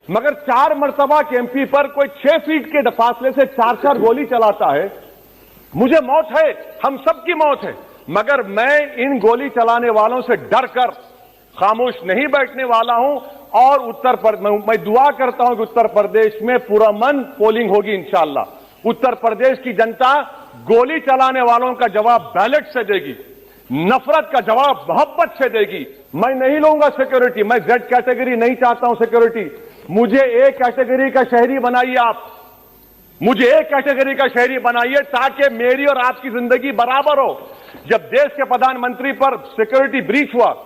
मगर 4 मरतबा के एमपी पर कोई 6 फीट के फासले से 4-4 गोली चलाता है। मुझे मौत है, हम सबकी मौत है, मगर मैं इन गोली चलाने वालों से डर कर खामोश नहीं बैठने वाला हूं। और मैं दुआ करता हूं कि उत्तर प्रदेश में पूरा मन पोलिंग होगी इंशाअल्लाह। उत्तर प्रदेश की जनता गोली चलाने वालों का जवाब बैलेट से देगी, नफरत का जवाब मोहब्बत से देगी। मैं नहीं लूंगा सिक्योरिटी, मैं जेड कैटेगरी नहीं चाहता हूं सिक्योरिटी। मुझे ए कैटेगरी का शहरी बनाइए आप, मुझे एक कैटेगरी का शहरी बनाइए ताकि मेरी और आपकी जिंदगी बराबर हो। जब देश के प्रधानमंत्री पर सिक्योरिटी ब्रीच हुआ,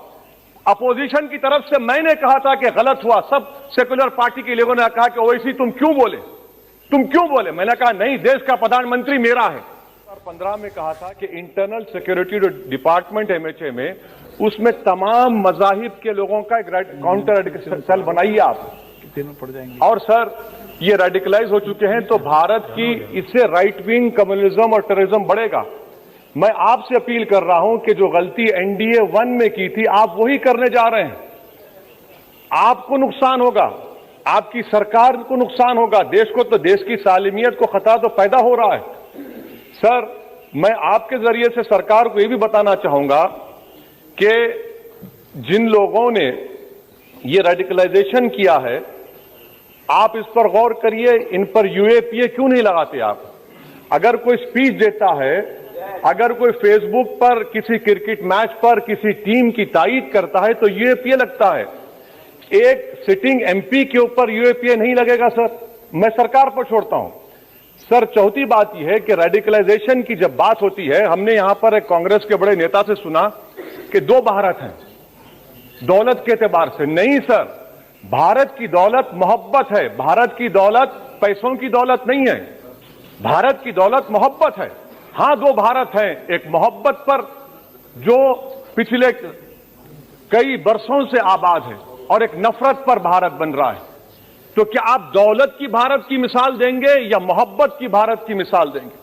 अपोजिशन की तरफ से मैंने कहा था कि गलत हुआ, सब सेकुलर पार्टी के लोगों ने कहा कि ओवैसी तुम क्यों बोले? मैंने कहा नहीं, देश का प्रधानमंत्री मेरा है। 2015 में कहा था कि इंटरनल सिक्योरिटी डिपार्टमेंट एमएचए में उसमें तमाम मजाहिब के लोगों का एक काउंटर सेल बनाइए आप, पड़ जाएंगे। और सर ये रेडिकलाइज हो चुके हैं तो भारत की इससे राइट विंग कम्युनिज्म और टेररिज्म बढ़ेगा। मैं आपसे अपील कर रहा हूं कि जो गलती एनडीए 1 में की थी आप वही करने जा रहे हैं। आपको नुकसान होगा, आपकी सरकार को नुकसान होगा, देश को तो, देश की सालिमियत को खतरा तो पैदा हो रहा है। सर मैं आपके जरिए से सरकार को यह भी बताना चाहूंगा कि जिन लोगों ने ये रेडिकलाइजेशन किया है आप इस पर गौर करिए, इन पर यूएपीए क्यों नहीं लगाते आप? अगर कोई स्पीच देता है, अगर कोई फेसबुक पर किसी क्रिकेट मैच पर किसी टीम की तारीफ करता है तो यूएपीए लगता है। एक सिटिंग एमपी के ऊपर यूएपीए नहीं लगेगा सर, मैं सरकार पर छोड़ता हूं। सर चौथी बात यह है कि रेडिकलाइजेशन की जब बात होती है, हमने यहां पर एक कांग्रेस के बड़े नेता से सुना कि 2 भारत हैं दौलत के एतबार से। नहीं सर, भारत की दौलत मोहब्बत है, भारत की दौलत पैसों की दौलत नहीं है, भारत की दौलत मोहब्बत है। हां 2 भारत हैं, एक मोहब्बत पर जो पिछले कई वर्षों से आबाद है और एक नफरत पर भारत बन रहा है। तो क्या आप दौलत की भारत की मिसाल देंगे या मोहब्बत की भारत की मिसाल देंगे?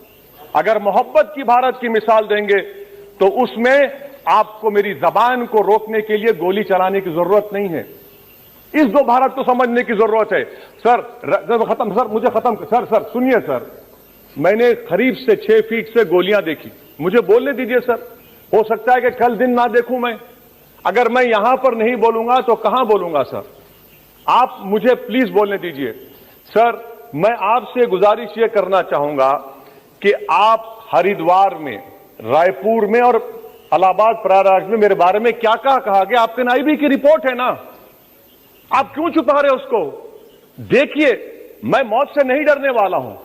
अगर मोहब्बत की भारत की मिसाल देंगे तो उसमें आपको मेरी जबान को रोकने के लिए गोली चलाने की जरूरत नहीं है। इस 2 भारत को समझने की जरूरत है। सर खत्म, सर मुझे खत्म, सर सुनिए सर, मैंने करीब से 6 फीट से गोलियां देखी, मुझे बोलने दीजिए सर। हो सकता है कि कल दिन ना देखूं मैं, अगर मैं यहां पर नहीं बोलूंगा तो कहां बोलूंगा सर? आप मुझे प्लीज बोलने दीजिए। सर मैं आपसे गुजारिश यह करना चाहूंगा कि आप हरिद्वार में, रायपुर में और इलाहाबाद प्रयागराज में मेरे बारे में क्या कहा गया? आपके नाईबी की रिपोर्ट है ना, आप क्यों छुपा रहे उसको? देखिए मैं मौत से नहीं डरने वाला हूं,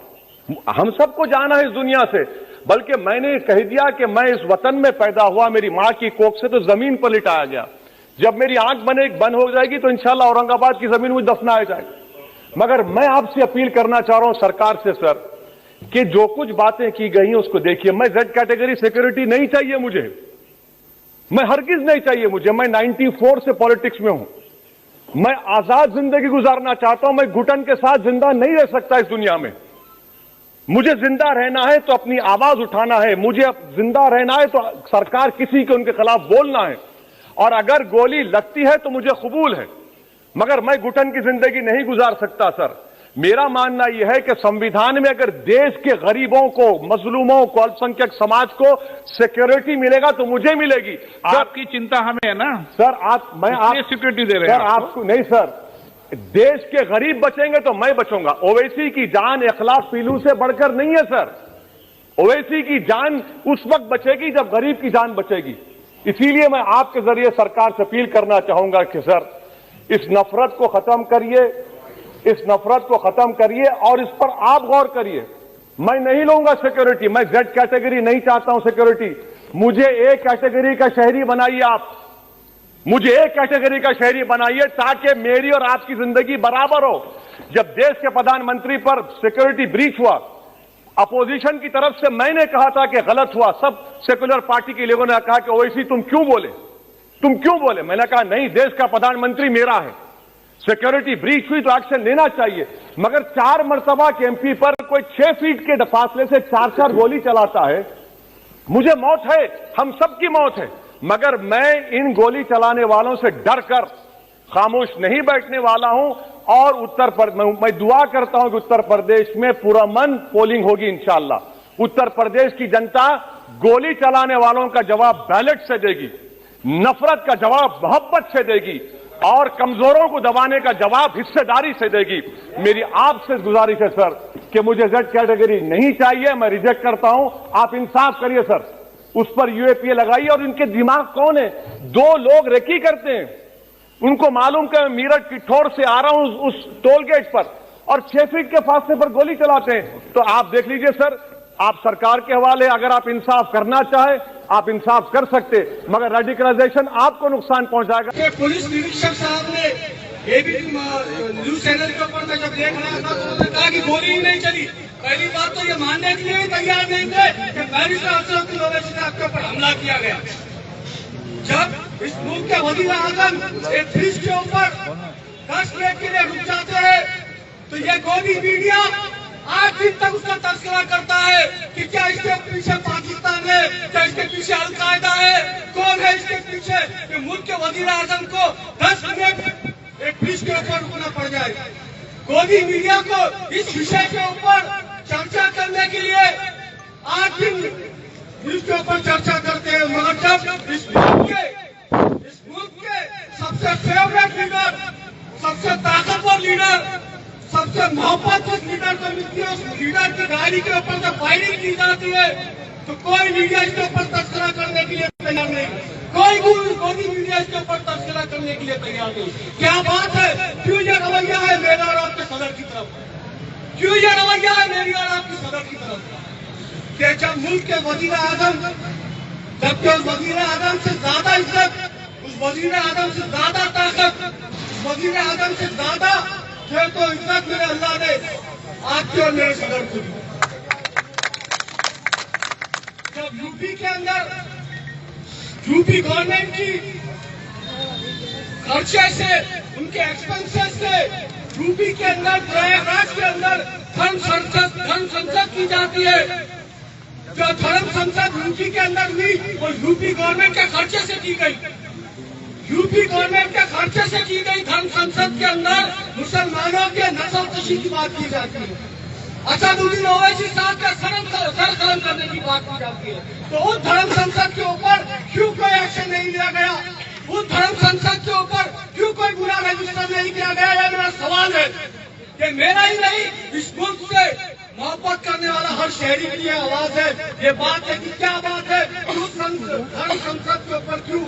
हम सबको जाना है इस दुनिया से, बल्कि मैंने कह दिया कि मैं इस वतन में पैदा हुआ, मेरी मां की कोख से तो जमीन पर लिटाया गया। जब मेरी आंख बंद हो जाएगी तो इंशाल्लाह औरंगाबाद की जमीन मुझे दफनाया जाएगा। मगर मैं आपसे अपील करना चाह रहा हूं सरकार से सर कि जो कुछ बातें की गई हैं उसको देखिए। मैं जेड कैटेगरी सिक्योरिटी नहीं चाहिए मुझे, मैं हरगिज नहीं चाहिए मुझे। मैं 94 से पॉलिटिक्स में हूं, मैं आजाद जिंदगी गुजारना चाहता हूं। मैं घुटन के साथ जिंदा नहीं रह सकता इस दुनिया में। मुझे जिंदा रहना है तो अपनी आवाज उठाना है, मुझे जिंदा रहना है तो सरकार किसी के उनके खिलाफ बोलना है, और अगर गोली लगती है तो मुझे कबूल है, मगर मैं घुटन की जिंदगी नहीं गुजार सकता सर। मेरा मानना यह है कि संविधान में अगर देश के गरीबों को, मजलूमों को, अल्पसंख्यक समाज को सिक्योरिटी मिलेगा तो मुझे मिलेगी। आपकी चिंता हमें है ना सर, मैं आप सिक्योरिटी दे रहे हैं आपको नहीं सर, देश के गरीब बचेंगे तो मैं बचूंगा। ओवैसी की जान इखलाक पीलू से बढ़कर नहीं है सर, ओवैसी की जान उस वक्त बचेगी जब गरीब की जान बचेगी। इसीलिए मैं आपके जरिए सरकार से अपील करना चाहूंगा कि सर इस नफरत को खत्म करिए, इस नफरत को खत्म करिए और इस पर आप गौर करिए। मैं नहीं लूंगा सिक्योरिटी, मैं जेड कैटेगरी नहीं चाहता हूं सिक्योरिटी। मुझे ए कैटेगरी का शहरी बनाइए आप, मुझे एक कैटेगरी का शहरी बनाइए ताकि मेरी और आपकी जिंदगी बराबर हो। जब देश के प्रधानमंत्री पर सिक्योरिटी ब्रीच हुआ, अपोजिशन की तरफ से मैंने कहा था कि गलत हुआ, सब सेकुलर पार्टी के लोगों ने कहा कि ओवैसी तुम क्यों बोले? मैंने कहा नहीं, देश का प्रधानमंत्री मेरा है, सिक्योरिटी ब्रीच हुई तो एक्शन लेना चाहिए। मगर 4 मरतबा के एमपी पर कोई 6 फीट के फासले से 4-4 गोली चलाता है। मुझे मौत है, हम सबकी मौत है, मगर मैं इन गोली चलाने वालों से डर कर खामोश नहीं बैठने वाला हूं। और मैं दुआ करता हूं कि उत्तर प्रदेश में पुरअमन पोलिंग होगी इंशाअल्लाह। उत्तर प्रदेश की जनता गोली चलाने वालों का जवाब बैलेट से देगी, नफरत का जवाब मोहब्बत से देगी और कमजोरों को दबाने का जवाब हिस्सेदारी से देगी। मेरी आपसे गुजारिश है सर कि मुझे जेड कैटेगरी नहीं चाहिए, मैं रिजेक्ट करता हूं। आप इंसाफ करिए सर, उस पर यूएपीए लगाइए। और इनके दिमाग कौन है? 2 लोग रेकी करते हैं, उनको मालूम कि मैं मीरठ की ठोर से आ रहा हूं उस टोल गेट पर, और 6 फीट के फासले पर गोली चलाते हैं। तो आप देख लीजिए सर, आप सरकार के हवाले, अगर आप इंसाफ करना चाहे आप इंसाफ कर सकते, मगर रेडिकलाइजेशन आपको नुकसान पहुंचाएगा। पुलिस निरीक्षक साहब ने एबीपी न्यूज चैनल के ऊपर मैं जब देख रहा था तो उन्होंने कहा कि गोली ही नहीं चली। पहली बात तो ये मानने के लिए ही तैयार नहीं थे कि बैरिस्टर असदुद्दीन ओवैसी ने आपके ऊपर हमला किया गया। जब इस मुल्क के वजीर आजम एक ब्रिज के ऊपर 10 मिनट के लिए रुक जाते हैं तो ये गोदी मीडिया 8 दिन तक उसका तस्करा करता है कि क्या इसके पीछे पाकिस्तान है, क्या इसके पीछे अलकायदा है, कौन है इसके पीछे। कि मुल्क के वजीर आजम को 10 मिनट एक ब्रिज के ऊपर रुकना पड़ जाए। गोदी मीडिया को इस विषय के ऊपर चर्चा करने के लिए 8 दिन न्यूज के ऊपर चर्चा करते हैं, मगर जब इस मुल्क के सबसे फेवरेट लीडर, सबसे ताकतवर लीडर, सबसे मोहब्बत जिस लीडर को मिलती है, उस लीडर की गाड़ी के ऊपर जब फायरिंग की जाती है तो कोई मीडिया इसके ऊपर तस्करा करने के लिए तैयार नहीं, कोई गोदी मीडिया इसके ऊपर तस्करा करने के लिए तैयार नहीं। क्या बात है? क्यों ये रवैया है मेरे और आपके सदर की तरफ? क्यों ये रवैया है मेरी और आपकी सदर की तरफ? कि जब मुल्क के वजीर आजम, जबकि उस वजीर आजम से ज्यादा इज्जत, उस वजीर आजम से ज्यादा ताकत, उस वजीर आजम से ज्यादा थे तो इज्जत मेरे अल्लाह ने आपके और मेरे सदर को दी। जब यूपी के अंदर यूपी गवर्नमेंट की खर्चे से, उनके एक्सपेंसेस से यूपी के अंदर, प्रयागराज के अंदर धर्म संसद की जाती है। जो धर्म संसद यूपी के अंदर हुई वो यूपी गवर्नमेंट के खर्चे से की गई। यूपी गवर्नमेंट के खर्चे से की गई धर्म संसद के अंदर मुसलमानों के नस्लकशी की बात की जाती है, असदुद्दीन ओवैसी साहब का सर कलम करने की बात की जाती है। तो उस धर्म संसद के ऊपर क्यों कोई एक्शन नहीं लिया गया? उस धर्म संसद के ऊपर क्यों कोई गुनाह रजिस्टर नहीं किया गया? यह मेरा सवाल है कि मेरा ही नहीं, इस मुल्क से मोहब्बत करने वाला हर शहरी की यह आवाज है। ये बात है कि क्या बात है, उस धर्म संसद के ऊपर क्यों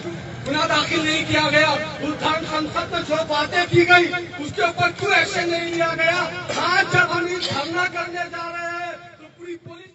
गुनाह दाखिल नहीं किया गया? उस धर्म संसद में जो बातें की गई उसके ऊपर क्यों एक्शन नहीं लिया गया? आज जब हम इस धरना करने जा रहे हैं तो पूरी पुलिस